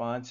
5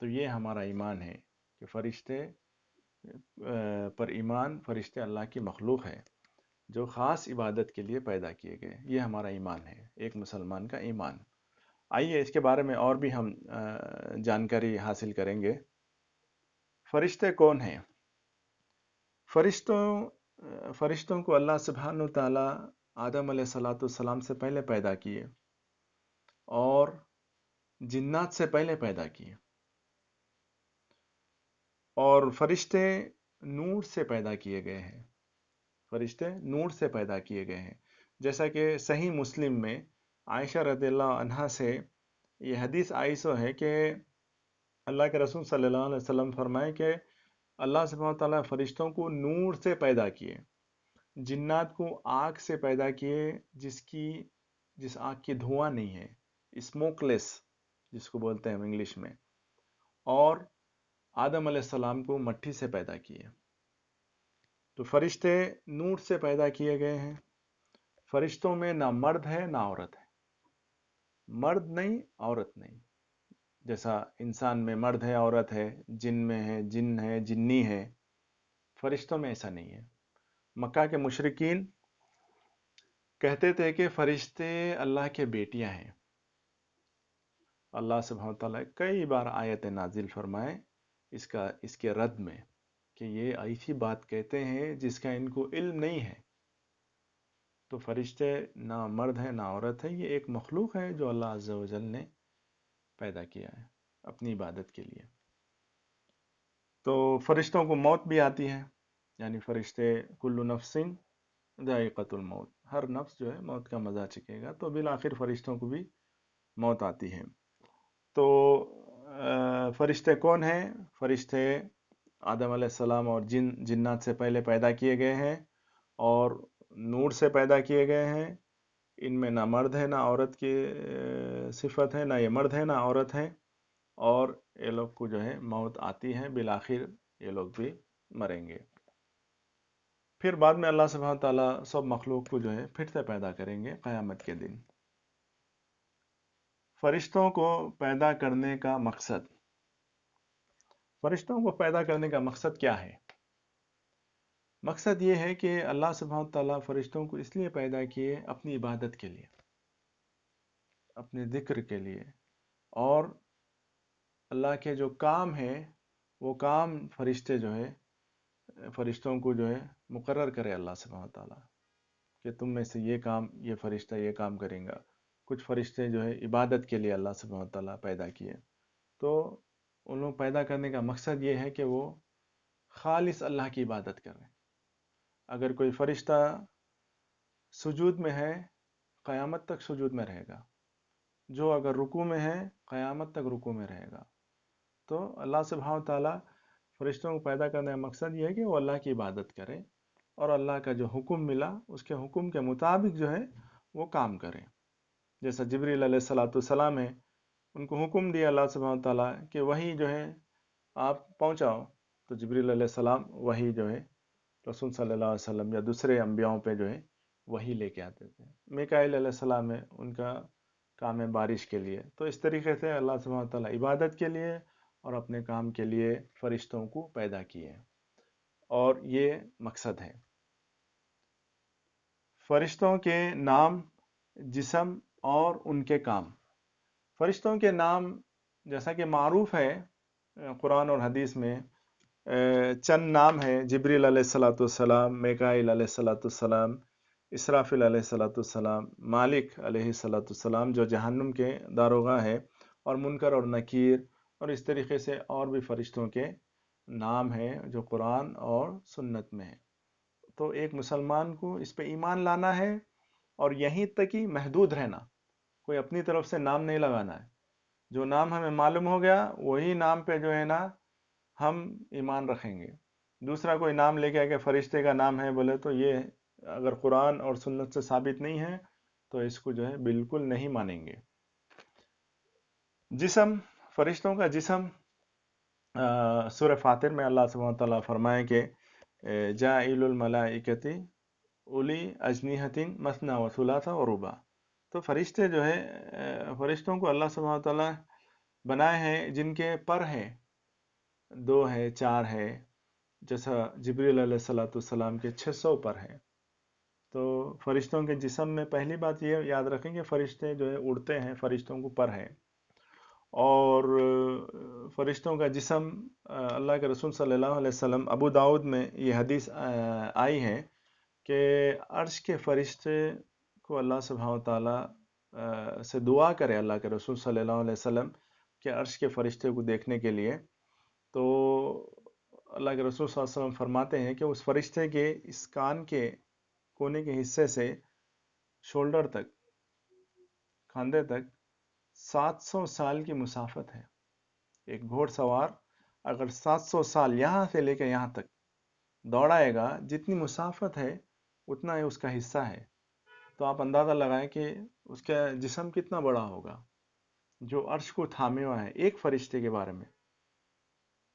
تو یہ ہمارا ایمان ہے کہ فرشتے پر ایمان، فرشتے اللہ کی مخلوق ہے جو خاص عبادت کے لیے پیدا کیے گئے. یہ ہمارا ایمان ہے، ایک مسلمان کا ایمان. آئیے اس کے بارے میں اور بھی ہم جانکاری حاصل کریں گے. فرشتے کون ہیں؟ فرشتوں کو اللہ سبحانہ تعالیٰ آدم علیہ السلام سے پہلے پیدا کیے اور جنات سے پہلے پیدا کیے. اور فرشتے نور سے پیدا کیے گئے ہیں. فرشتے نور سے پیدا کیے گئے ہیں. جیسا کہ صحیح مسلم میں عائشہ رضی اللہ عنہا سے یہ حدیث آئیسو ہے کہ اللہ کے رسول صلی اللہ علیہ وسلم فرمائے کہ اللہ سبحانہ تعالیٰ فرشتوں کو نور سے پیدا کیے، جنات کو آگ سے پیدا کیے جس آگ کی دھواں نہیں ہے، اسموک لیس جس کو بولتے ہیں ہم انگلش میں، اور آدم علیہ السلام کو مٹی سے پیدا کیے. تو فرشتے نور سے پیدا کیے گئے ہیں. فرشتوں میں نہ مرد ہے نہ عورت ہے، مرد نہیں عورت نہیں. جیسا انسان میں مرد ہے عورت ہے، جن میں ہے جن ہے جنی ہے، فرشتوں میں ایسا نہیں ہے. مکہ کے مشرکین کہتے تھے کہ فرشتے اللہ کے بیٹیاں ہیں. اللہ سبحانہ تعالیٰ کئی بار آیت نازل فرمائے اس کے رد میں کہ یہ ایسی بات کہتے ہیں جس کا ان کو علم نہیں ہے. تو فرشتے نہ مرد ہے نہ عورت ہے، یہ ایک مخلوق ہے جو اللہ عز و جل نے پیدا کیا ہے اپنی عبادت کے لیے. تو فرشتوں کو موت بھی آتی ہے، یعنی فرشتے کل نفس ذائقۃ الموت، ہر نفس جو ہے موت کا مزہ چکھے گا. تو بالآخر فرشتوں کو بھی موت آتی ہے. تو فرشتے کون ہیں؟ فرشتے آدم علیہ السلام اور جنات سے پہلے پیدا کیے گئے ہیں اور نور سے پیدا کیے گئے ہیں. ان میں نہ مرد ہے نہ عورت کی صفت ہے، نہ یہ مرد ہے نہ عورت ہے، اور یہ لوگ کو جو ہے موت آتی ہے، بالآخر یہ لوگ بھی مریں گے. پھر بعد میں اللہ سبحانہ تعالیٰ سب مخلوق کو جو ہے پھر سے پیدا کریں گے قیامت کے دن. فرشتوں کو پیدا کرنے کا مقصد، فرشتوں کو پیدا کرنے کا مقصد کیا ہے؟ مقصد یہ ہے کہ اللہ سبحانہ تعالیٰ فرشتوں کو اس لیے پیدا کیے اپنی عبادت کے لیے، اپنے ذکر کے لیے، اور اللہ کے جو کام ہیں وہ کام فرشتے جو ہے فرشتوں کو جو ہے مقرر کرے اللہ سبحانہ تعالیٰ کہ تم میں سے یہ کام، یہ فرشتہ یہ کام کریں گا. کچھ فرشتے جو ہے عبادت کے لیے اللہ سبحانہ تعالیٰ پیدا کیے. تو ان لوگ پیدا کرنے کا مقصد یہ ہے کہ وہ خالص اللہ کی عبادت کریں. اگر کوئی فرشتہ سجود میں ہے، قیامت تک سجود میں رہے گا. جو اگر رکوع میں ہے، قیامت تک رکوع میں رہے گا. تو اللہ سبحانہ تعالیٰ فرشتوں کو پیدا کرنے کا مقصد یہ ہے کہ وہ اللہ کی عبادت کریں اور اللہ کا جو حکم ملا اس کے حکم کے مطابق جو ہے وہ کام کریں. جیسا جبریل علیہ السلام ہے، ان کو حکم دیا اللہ سبحانہ تعالیٰ کہ وہی جو ہے آپ پہنچاؤ. تو جبریل علیہ السلام وہی جو ہے رسول صلی اللہ علیہ وسلم یا دوسرے انبیاؤں پہ جو ہے وہی لے کے آتے تھے. میکائیل علیہ السلام ہے، ان کا کام ہے بارش کے لیے. تو اس طریقے سے اللہ سبحانہ تعالیٰ عبادت کے لیے اور اپنے کام کے لیے فرشتوں کو پیدا کیے، اور یہ مقصد ہے. فرشتوں کے نام، جسم اور ان کے کام. فرشتوں کے نام جیسا کہ معروف ہے قرآن اور حدیث میں، چند نام ہیں: جبریل علیہ السلام، میکائیل علیہ السلام، اسرافیل علیہ السلام، مالک علیہ السلام جو جہنم کے داروغہ ہے، اور منکر اور نکیر. اور اس طریقے سے اور بھی فرشتوں کے نام ہیں جو قرآن اور سنت میں ہیں. تو ایک مسلمان کو اس پہ ایمان لانا ہے اور یہیں تک ہی محدود رہنا، کوئی اپنی طرف سے نام نہیں لگانا ہے. جو نام ہمیں معلوم ہو گیا وہی نام پہ جو ہے نا ہم ایمان رکھیں گے. دوسرا کوئی نام لے کے آگے فرشتے کا نام ہے بولے تو یہ اگر قرآن اور سنت سے ثابت نہیں ہے تو اس کو جو ہے بالکل نہیں مانیں گے. جسم، فرشتوں کا جسم، سورہ فاطر میں اللہ سبحانہ تعالیٰ فرمائے کہ جاعل الملائکۃ اولی اجنحۃ مثنی وثلاث ورباع. تو فرشتے جو ہے فرشتوں کو اللہ سبحانہ تعالیٰ بنائے ہیں جن کے پر ہیں، 2 ہے، 4 ہے، جیسا جبریل علیہ الصلوۃ والسلام کے 600 پر ہیں۔ تو فرشتوں کے جسم میں پہلی بات یہ یاد رکھیں کہ فرشتے جو ہے اڑتے ہیں، فرشتوں کو پر ہے، اور فرشتوں کا جسم اللہ کے رسول صلی اللہ علیہ وسلم، ابو داؤد میں یہ حدیث آئی ہے کہ عرش کے فرشتے کو اللہ سبحانہ و تعالیٰ سے دعا کرے اللہ کے رسول صلی اللہ علیہ وسلم کہ عرش کے فرشتے کو دیکھنے کے لیے، تو اللہ کے رسول صلی اللہ علیہ وسلم فرماتے ہیں کہ اس فرشتے کے اس کان کے کونے کے حصے سے شولڈر تک، کھاندے تک 700 سال کی مسافت ہے۔ ایک گھوڑ سوار اگر 700 سال یہاں سے لے کے یہاں تک دوڑائے گا، جتنی مسافت ہے اتنا ہی اس کا حصہ ہے، تو آپ اندازہ لگائیں کہ اس کا جسم کتنا بڑا ہوگا جو عرش کو تھامے ہوا ہے ایک فرشتے کے بارے میں۔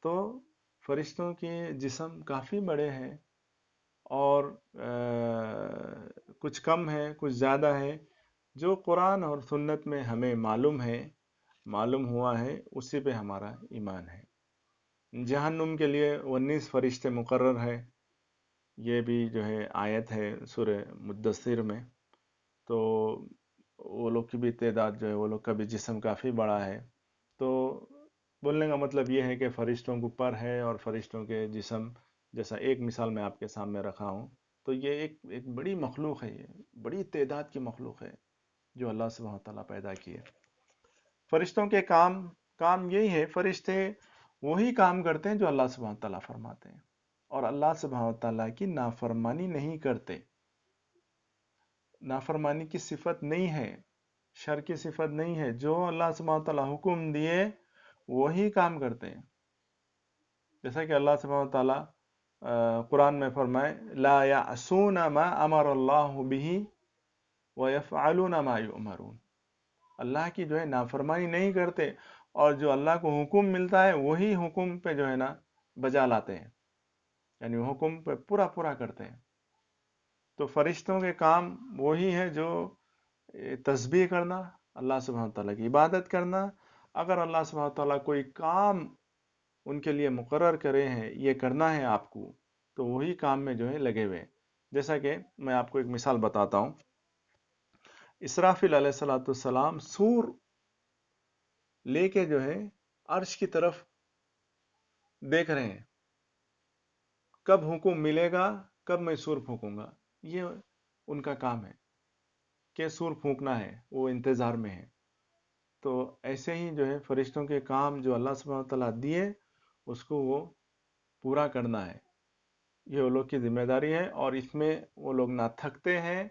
تو فرشتوں کے جسم کافی بڑے ہیں، اور کچھ کم ہے، کچھ زیادہ ہے، جو قرآن اور سنت میں ہمیں معلوم ہوا ہے، اسی پہ ہمارا ایمان ہے۔ جہنم کے لیے 19 فرشتے مقرر ہے، یہ بھی جو ہے آیت ہے سورہ مدثر میں۔ تو وہ لوگ کی بھی تعداد جو ہے، وہ لوگ کا بھی جسم کافی بڑا ہے۔ تو بولنے کا مطلب یہ ہے کہ فرشتوں کو پر ہے، اور فرشتوں کے جسم جیسا ایک مثال میں آپ کے سامنے رکھا ہوں، تو یہ ایک بڑی مخلوق ہے، یہ بڑی تعداد کی مخلوق ہے جو اللہ سبحانہ تعالیٰ پیدا کی ہے۔ فرشتوں کے کام یہی ہے، فرشتے وہی کام کرتے ہیں جو اللہ سبحانہ تعالیٰ فرماتے ہیں، اور اللہ سبحانہ تعالیٰ کی نافرمانی نہیں کرتے۔ نافرمانی کی صفت نہیں ہے، شر کی صفت نہیں ہے، جو اللہ سبحانہ تعالیٰ حکم دیے وہی کام کرتے ہیں۔ جیسا کہ اللہ سبحانہ تعالیٰ قرآن میں فرمائے لا یعصون ما امر اللہ به ویفعلون ما یؤمرون، اللہ کی جو ہے نافرمانی نہیں کرتے، اور جو اللہ کو حکم ملتا ہے وہی حکم پہ جو ہے نا بجا لاتے ہیں، یعنی وہ حکم پہ پورا کرتے ہیں۔ تو فرشتوں کے کام وہی ہے جو تسبیح کرنا، اللہ سبحانہ تعالیٰ کی عبادت کرنا۔ اگر اللہ سبحانہ تعالیٰ کوئی کام ان کے لیے مقرر کرے ہیں، یہ کرنا ہے آپ کو، تو وہی کام میں جو ہے لگے ہوئے۔ جیسا کہ میں آپ کو ایک مثال بتاتا ہوں، اسرافیل علیہ السلام سور لے کے جو ہے عرش کی طرف دیکھ رہے ہیں، کب حکم ملے گا، کب میں سور پھونکوں گا، یہ ان کا کام ہے کہ سور پھونکنا ہے، وہ انتظار میں ہے۔ تو ایسے ہی جو ہے فرشتوں کے کام جو اللہ سبحانہ تعالیٰ دیے، اس کو وہ پورا کرنا ہے، یہ وہ لوگ کی ذمہ داری ہے، اور اس میں وہ لوگ نہ تھکتے ہیں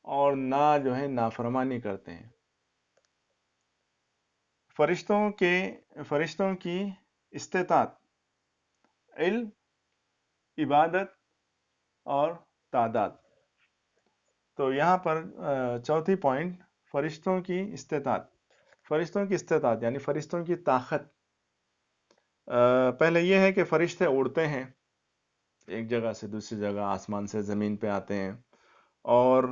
اور نہ جو ہے نافرمانی کرتے ہیں۔ فرشتوں کی استطاعت، علم، عبادت اور تعداد۔ تو یہاں پر چوتھی پوائنٹ، فرشتوں کی استطاعت یعنی فرشتوں کی طاقت۔ پہلے یہ ہے کہ فرشتے اڑتے ہیں، ایک جگہ سے دوسری جگہ، آسمان سے زمین پہ آتے ہیں، اور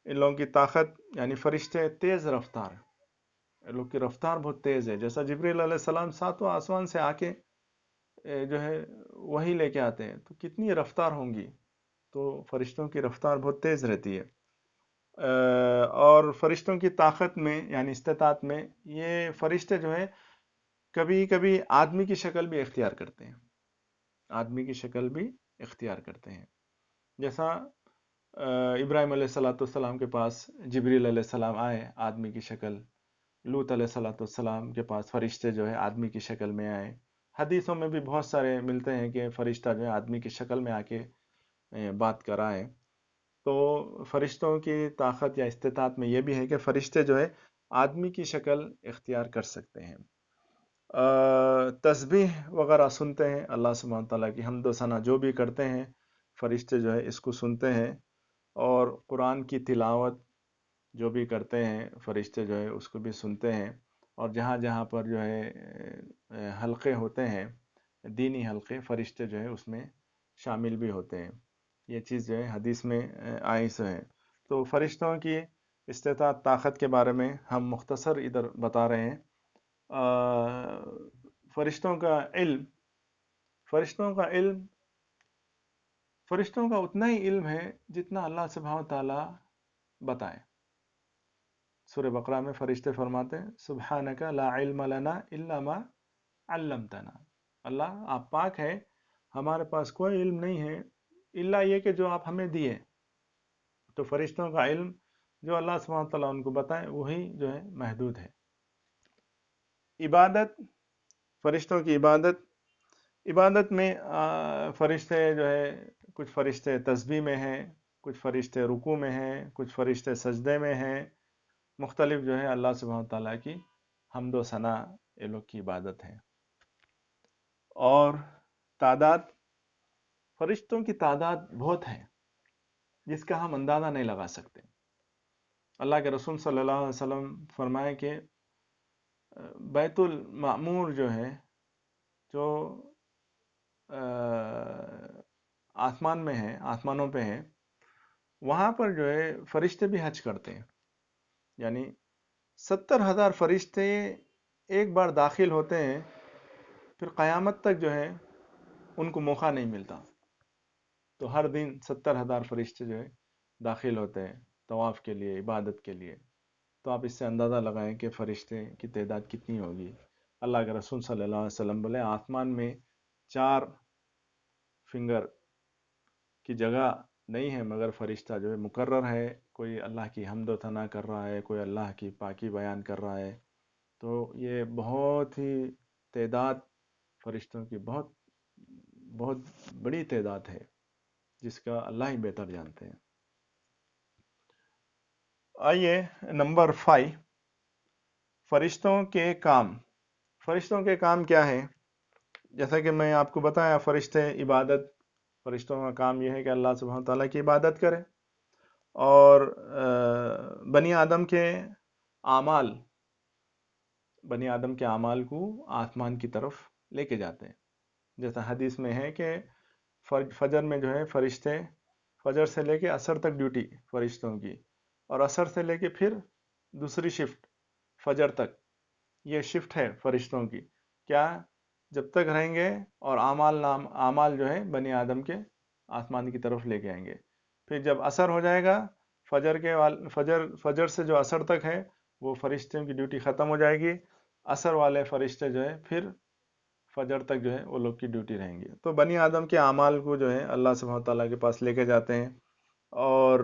ان لوگوں کی طاقت یعنی فرشتے تیز رفتار، ان لوگ کی رفتار بہت تیز ہے۔ جیسا جبریل علیہ السلام 7واں آسمان سے آ کے جو ہے وہی لے کے آتے ہیں، تو کتنی رفتار ہوں گی، تو فرشتوں کی رفتار بہت تیز رہتی ہے۔ اور فرشتوں کی طاقت میں یعنی استطاعت میں، یہ فرشتے جو ہے کبھی کبھی آدمی کی شکل بھی اختیار کرتے ہیں، جیسا ابراہیم علیہ السلام کے پاس جبریل علیہ السلام آئے آدمی کی شکل، لوط علیہ السلام کے پاس فرشتے جو ہے آدمی کی شکل میں آئے۔ حدیثوں میں بھی بہت سارے ملتے ہیں کہ فرشتہ جو ہے آدمی کی شکل میں آ کے بات کرائے۔ تو فرشتوں کی طاقت یا استطاعت میں یہ بھی ہے کہ فرشتے جو ہے آدمی کی شکل اختیار کر سکتے ہیں۔ تسبیح وغیرہ سنتے ہیں، اللہ سبحانہ تعالیٰ کی حمد و ثنا جو بھی کرتے ہیں، فرشتے جو ہے اس کو سنتے ہیں، اور قرآن کی تلاوت جو بھی کرتے ہیں فرشتے جو ہے اس کو بھی سنتے ہیں، اور جہاں جہاں پر جو ہے حلقے ہوتے ہیں، دینی حلقے، فرشتے جو ہے اس میں شامل بھی ہوتے ہیں۔ یہ چیز جو ہے حدیث میں آئی سے ہے۔ تو فرشتوں کی استطاعت، طاقت کے بارے میں ہم مختصر ادھر بتا رہے ہیں۔ فرشتوں کا علم، فرشتوں کا علم، فرشتوں کا اتنا ہی علم ہے جتنا اللہ سبحانہ تعالیٰ بتائے۔ سورہ بقرہ میں فرشتے فرماتے ہیں سبحانک لا علم لنا الا ما علمتنا، اللہ آپ پاک ہے، ہمارے پاس کوئی علم نہیں ہے الا یہ کہ جو آپ ہمیں دیے۔ تو فرشتوں کا علم جو اللہ سبحانہ تعالیٰ ان کو بتائے وہی جو ہے محدود ہے۔ عبادت، فرشتوں کی عبادت، عبادت میں فرشتے جو ہے کچھ فرشتے تسبیح میں ہیں، کچھ فرشتے رکوع میں ہیں، کچھ فرشتے سجدے میں ہیں، مختلف جو ہے اللہ سبحانہ تعالیٰ کی حمد و ثنا یہ لوگ کی عبادت ہے۔ اور تعداد، فرشتوں کی تعداد بہت ہے جس کا ہم اندازہ نہیں لگا سکتے۔ اللہ کے رسول صلی اللہ علیہ وسلم فرمائے کہ بیت المعمور جو ہے، جو آسمان میں ہے، آسمانوں پہ ہے، وہاں پر جو ہے فرشتے بھی حج کرتے ہیں، یعنی 70,000 فرشتے ایک بار داخل ہوتے ہیں، پھر قیامت تک جو ہے ان کو موقع نہیں ملتا۔ تو ہر دن 70,000 فرشتے جو ہے داخل ہوتے ہیں طواف کے لیے، عبادت کے لیے۔ تو آپ اس سے اندازہ لگائیں کہ فرشتے کی تعداد کتنی ہوگی۔ اللہ کے رسول صلی اللہ علیہ وسلم بولے آسمان میں 4 فنگر کی جگہ نہیں ہے مگر فرشتہ جو ہے مقرر ہے، کوئی اللہ کی حمد و ثنا کر رہا ہے، کوئی اللہ کی پاکی بیان کر رہا ہے۔ تو یہ بہت ہی تعداد فرشتوں کی بہت بہت بڑی تعداد ہے جس کا اللہ ہی بہتر جانتے ہیں۔ آئیے نمبر 5، فرشتوں کے کام۔ فرشتوں کے کام کیا ہے؟ جیسا کہ میں آپ کو بتایا، فرشتے عبادت، فرشتوں کا کام یہ ہے کہ اللہ سبحانہ تعالیٰ کی عبادت کرے، اور بنی آدم کے اعمال، بنی آدم کے اعمال کو آسمان کی طرف لے کے جاتے ہیں۔ جیسا حدیث میں ہے کہ فجر میں جو ہے فرشتے، فجر سے لے کے عصر تک ڈیوٹی فرشتوں کی، اور عصر سے لے کے پھر دوسری شفٹ فجر تک، یہ شفٹ ہے فرشتوں کی، کیا جب تک رہیں گے، اور اعمال جو ہے بنی آدم کے آسمان کی طرف لے کے آئیں گے۔ پھر جب عصر ہو جائے گا، فجر سے جو عصر تک ہے وہ فرشتوں کی ڈیوٹی ختم ہو جائے گی، عصر والے فرشتے جو ہے پھر فجر تک جو ہے وہ لوگ کی ڈیوٹی رہیں گی۔ تو بنی آدم کے اعمال کو جو ہے اللہ سبحانہ تعالیٰ کے پاس لے کے جاتے ہیں، اور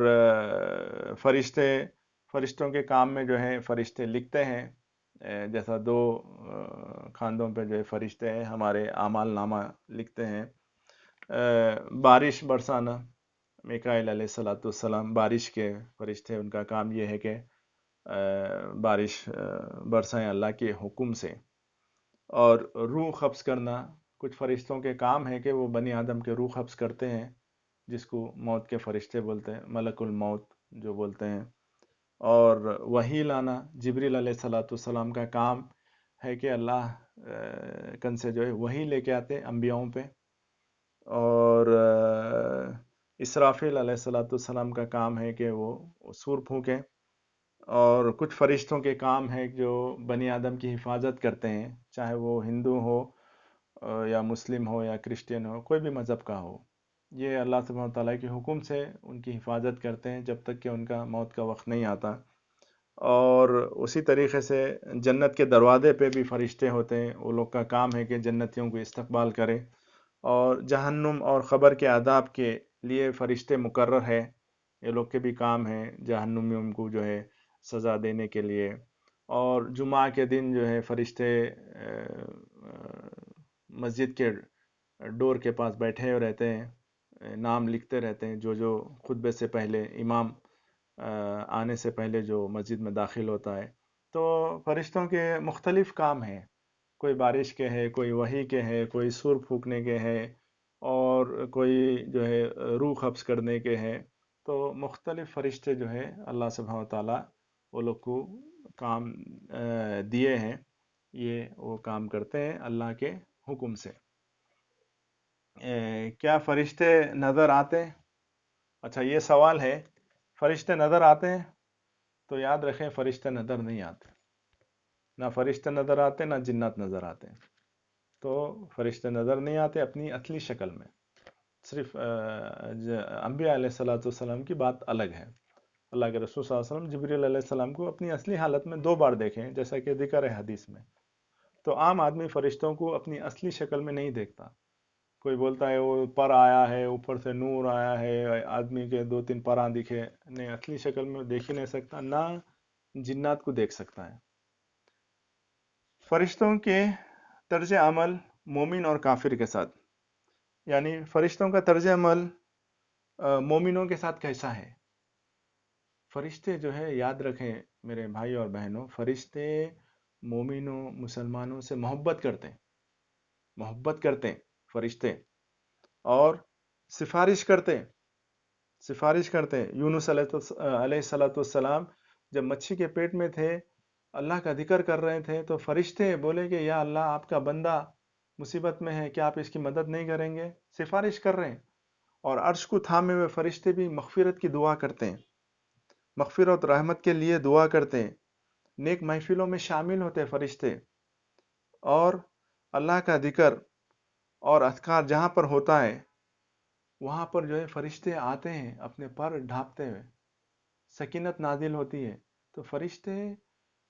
فرشتوں کے کام میں جو ہے فرشتے لکھتے ہیں، جیسا 2 کھاندوں پہ جو ہے فرشتے ہیں ہمارے اعمال نامہ لکھتے ہیں۔ بارش برسانا، میکائیل علیہ السلام بارش کے فرشتے، ان کا کام یہ ہے کہ بارش برسائیں اللہ کے حکم سے۔ اور روح قبض کرنا، کچھ فرشتوں کے کام ہے کہ وہ بنی آدم کے روح قبض کرتے ہیں، جس کو موت کے فرشتے بولتے ہیں، ملک الموت جو بولتے ہیں۔ اور وحی لانا، جبریل علیہ السلام کا کام ہے کہ اللہ کن سے جو ہے وحی لے کے آتے انبیاؤں پہ۔ اور اسرافیل علیہ السلام کا کام ہے کہ وہ سور پھونکیں۔ اور کچھ فرشتوں کے کام ہے جو بنی آدم کی حفاظت کرتے ہیں، چاہے وہ ہندو ہو یا مسلم ہو یا کرسچین ہو، کوئی بھی مذہب کا ہو، یہ اللہ سبحانہ تعالیٰ کے حکم سے ان کی حفاظت کرتے ہیں جب تک کہ ان کا موت کا وقت نہیں آتا۔ اور اسی طریقے سے جنت کے دروازے پہ بھی فرشتے ہوتے ہیں، وہ لوگ کا کام ہے کہ جنتیوں کو استقبال کرے۔ اور جہنم اور قبر کے عذاب کے لیے فرشتے مقرر ہے، یہ لوگ کے بھی کام ہے جہنمیوں کو جو ہے سزا دینے کے لیے۔ اور جمعہ کے دن جو ہے فرشتے مسجد کے ڈور کے پاس بیٹھے رہتے ہیں، نام لکھتے رہتے ہیں، جو خطبے سے پہلے، امام آنے سے پہلے جو مسجد میں داخل ہوتا ہے۔ تو فرشتوں کے مختلف کام ہیں، کوئی بارش کے ہے، کوئی وحی کے ہے، کوئی سور پھونکنے کے ہے، اور کوئی جو ہے روح قبض کرنے کے ہے۔ تو مختلف فرشتے جو ہے اللہ سبحانہ تعالیٰ وہ لوگ کو کام دیے ہیں، یہ وہ کام کرتے ہیں اللہ کے حکم سے۔ کیا فرشتے نظر آتے ہیں؟ اچھا، یہ سوال ہے، فرشتے نظر آتے ہیں؟ تو یاد رکھیں فرشتے نظر نہیں آتے۔ نہ فرشتے نظر آتے نہ جنات نظر آتے. تو فرشتے نظر نہیں آتے اپنی اصلی شکل میں. صرف انبیاء علیہ الصلوۃ والسلام کی بات الگ ہے. اللہ کے رسول صلی اللہ علیہ وسلم جبریل علیہ السلام کو اپنی اصلی حالت میں 2 بار دیکھیں جیسا کہ ذکر ہے حدیث میں. تو عام آدمی فرشتوں کو اپنی اصلی شکل میں نہیں دیکھتا. کوئی بولتا ہے وہ پر آیا ہے، اوپر سے نور آیا ہے، آدمی کے 2-3 پراں دکھے. نہیں، اصلی شکل میں دیکھ ہی نہیں سکتا، نہ جنات کو دیکھ سکتا ہے. فرشتوں کے طرز عمل مومن اور کافر کے ساتھ، یعنی فرشتوں کا طرز عمل مومنوں کے ساتھ کیسا ہے؟ فرشتے جو ہے، یاد رکھیں میرے بھائی اور بہنوں، فرشتے مومنوں مسلمانوں سے محبت کرتے ہیں فرشتے، اور سفارش کرتے ہیں. یونس علیہ الصلوۃ والسلام جب مچھی کے پیٹ میں تھے، اللہ کا ذکر کر رہے تھے، تو فرشتے بولے کہ یا اللہ، آپ کا بندہ مصیبت میں ہے، کیا آپ اس کی مدد نہیں کریں گے؟ سفارش کر رہے ہیں. اور عرش کو تھامے ہوئے فرشتے بھی مغفرت کی دعا کرتے ہیں، مغفرت رحمت کے لیے دعا کرتے ہیں. نیک محفلوں میں شامل ہوتے فرشتے، اور اللہ کا ذکر اور اذکار جہاں پر ہوتا ہے وہاں پر جو ہے فرشتے آتے ہیں اپنے پر ڈھانپتے ہوئے، سکینت نازل ہوتی ہے. تو فرشتے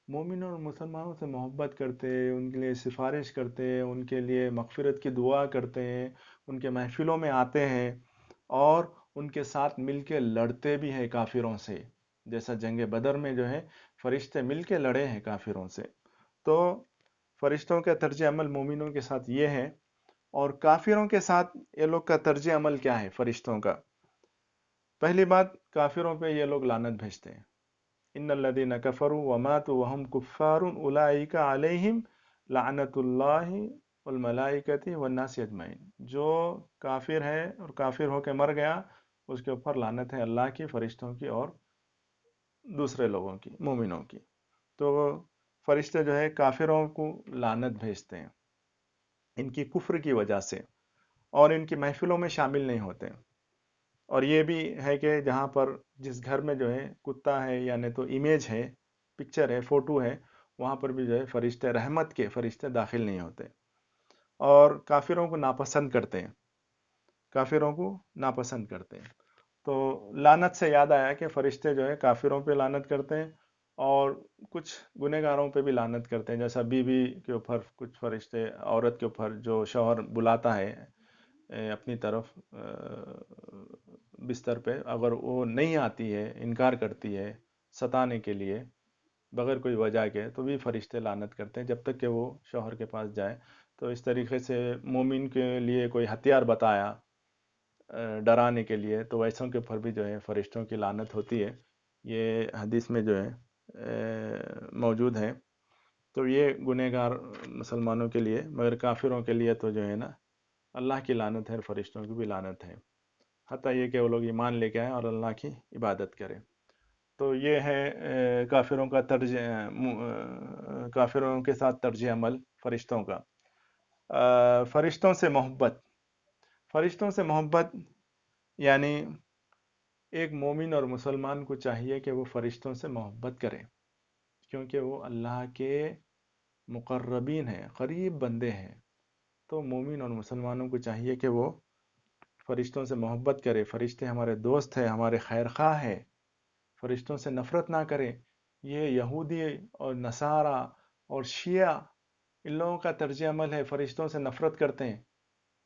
مومنوں اور مسلمانوں سے محبت کرتے، ان کے لیے سفارش کرتے، ان کے لیے مغفرت کی دعا کرتے ہیں، ان کے محفلوں میں آتے ہیں، اور ان کے ساتھ مل کے لڑتے بھی ہیں کافروں سے. جیسا جنگ بدر میں جو ہے فرشتے مل کے لڑے ہیں کافروں سے. تو فرشتوں کا طرز عمل مومنوں کے ساتھ یہ ہے. اور کافروں کے ساتھ یہ لوگ کا طرز عمل کیا ہے فرشتوں کا؟ پہلی بات، کافروں پہ یہ لوگ لعنت بھیجتے ہیں. ان الذين كفروا وماتوا وهم كفار اولئک علیہم لعنت اللہ والملائکۃ والناس اجمعین. جو کافر ہے اور کافر ہو کے مر گیا، اس کے اوپر لعنت ہے اللہ کی، فرشتوں کی، اور دوسرے لوگوں کی، مومنوں کی. تو فرشتے جو ہے کافروں کو لعنت بھیجتے ہیں ان کی کفر کی وجہ سے، اور ان کی محفلوں میں شامل نہیں ہوتے. اور یہ بھی ہے کہ جہاں پر جس گھر میں جو ہے کتا ہے، یعنی تو امیج ہے، پکچر ہے، فوٹو ہے، وہاں پر بھی جو ہے فرشتے رحمت کے فرشتے داخل نہیں ہوتے، اور کافروں کو ناپسند کرتے ہیں. تو لعنت سے یاد آیا کہ فرشتے جو ہے کافروں پہ لعنت کرتے ہیں، اور کچھ گنہگاروں پہ بھی لعنت کرتے ہیں. جیسا بیوی کے اوپر کچھ فرشتے، عورت کے اوپر جو شوہر بلاتا ہے اپنی طرف بستر پہ، اگر وہ نہیں آتی ہے، انکار کرتی ہے ستانے کے لیے بغیر کوئی وجہ کے، تو بھی فرشتے لعنت کرتے ہیں جب تک کہ وہ شوہر کے پاس جائے. تو اس طریقے سے مومن کے لیے کوئی ہتھیار بتایا ڈرانے کے لیے، تو ویسوں کے اوپر بھی جو ہے فرشتوں کی لعنت ہوتی ہے. یہ حدیث میں جو ہے موجود ہے. تو یہ گنہگار مسلمانوں کے لیے، مگر کافروں کے لیے تو جو ہے نا، اللہ کی لعنت ہے، فرشتوں کی بھی لعنت ہے، حتیٰ یہ کہ وہ لوگ ایمان لے کے آئیں اور اللہ کی عبادت کریں. تو یہ ہے کافروں کے ساتھ طرز عمل فرشتوں کا. فرشتوں سے محبت یعنی ایک مومن اور مسلمان کو چاہیے کہ وہ فرشتوں سے محبت کرے، کیونکہ وہ اللہ کے مقربین ہیں، قریب بندے ہیں. تو مومن اور مسلمانوں کو چاہیے کہ وہ فرشتوں سے محبت کرے. فرشتے ہمارے دوست ہیں، ہمارے خیر خواہ ہیں. فرشتوں سے نفرت نہ کرے. یہ یہودی اور نصارہ اور شیعہ، ان لوگوں کا طرز عمل ہے، فرشتوں سے نفرت کرتے ہیں.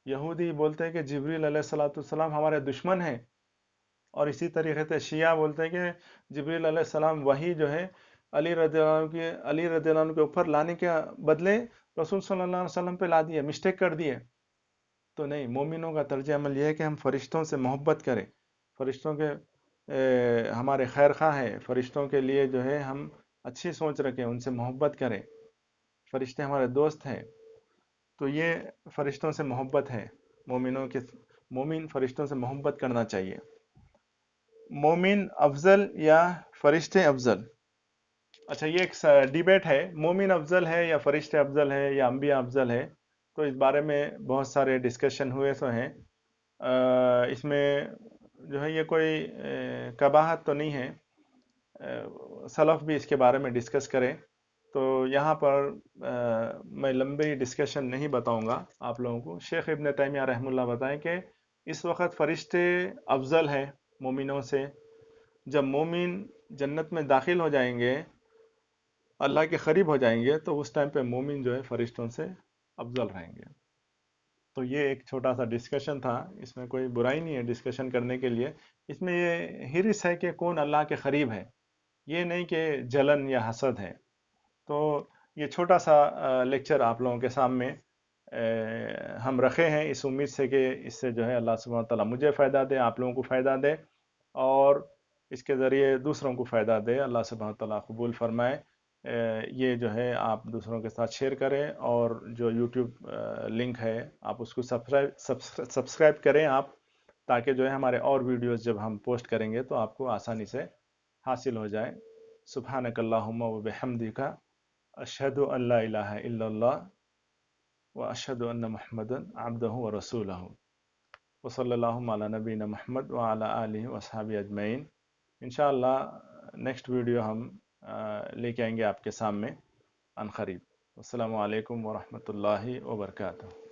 یہودی بولتے ہیں کہ جبریل علیہ الصلوۃ والسلام ہمارے دشمن ہیں، اور اسی طریقے سے شیعہ بولتے ہیں کہ جبریل علیہ السلام وہی جو ہے علی رضی اللہ عنہ کے اوپر لانے کے بدلے رسول صلی اللہ علیہ وسلم پہ لا دیے، مسٹیک کر دیے. تو نہیں، مومنوں کا طرز عمل یہ ہے کہ ہم فرشتوں سے محبت کریں. فرشتوں کے ہمارے خیر خواہ ہیں، فرشتوں کے لیے جو ہے ہم اچھی سوچ رکھیں، ان سے محبت کریں. فرشتے ہمارے دوست ہیں. تو یہ فرشتوں سے محبت ہے. مومن فرشتوں سے محبت کرنا چاہیے. مومن افضل یا فرشتے افضل؟ اچھا، یہ ایک ڈیبیٹ ہے، مومن افضل ہے یا فرشتے افضل ہے یا انبیاء افضل ہے. تو اس بارے میں بہت سارے ڈسکشن ہوئے سو ہیں. اس میں جو ہے یہ کوئی قباحت تو نہیں ہے، سلف بھی اس کے بارے میں ڈسکس کریں. تو یہاں پر میں لمبی ڈسکشن نہیں بتاؤں گا آپ لوگوں کو. شیخ ابن تیمیہ رحمہ اللہ بتائیں کہ اس وقت فرشتے افضل ہیں مومنوں سے. جب مومن جنت میں داخل ہو جائیں گے، اللہ کے قریب ہو جائیں گے، تو اس ٹائم پہ مومن جو ہے فرشتوں سے افضل رہیں گے. تو یہ ایک چھوٹا سا ڈسکشن تھا، اس میں کوئی برائی نہیں ہے ڈسکشن کرنے کے لیے. اس میں یہ حرص ہے کہ کون اللہ کے قریب ہے، یہ نہیں کہ جلن یا حسد ہے. تو یہ چھوٹا سا لیکچر آپ لوگوں کے سامنے ہم رکھے ہیں اس امید سے کہ اس سے جو ہے اللہ سبحانہ وتعالیٰ مجھے فائدہ دے، آپ لوگوں کو فائدہ دے، اور اس کے ذریعے دوسروں کو فائدہ دے. اللہ سبحانہ وتعالیٰ قبول فرمائے. یہ جو ہے آپ دوسروں کے ساتھ شیئر کریں، اور جو یوٹیوب لنک ہے آپ اس کو سبسکرائب کریں آپ، تاکہ جو ہے ہمارے اور ویڈیوز جب ہم پوسٹ کریں گے تو آپ کو آسانی سے حاصل ہو جائے. سبحانک اللہم و بحمدک، اشہد ان لا الہ الا اللہ و اشہد ان محمدا عبدہ و رسولہ، وصلی اللہ علی نبینا محمد وعلی آلہ وصحبہ اجمعین. انشاءاللہ نیکسٹ ویڈیو ہم لے کے آئیں گے آپ کے سامنے عن قریب. السلام علیکم ورحمۃ اللہ وبرکاتہ.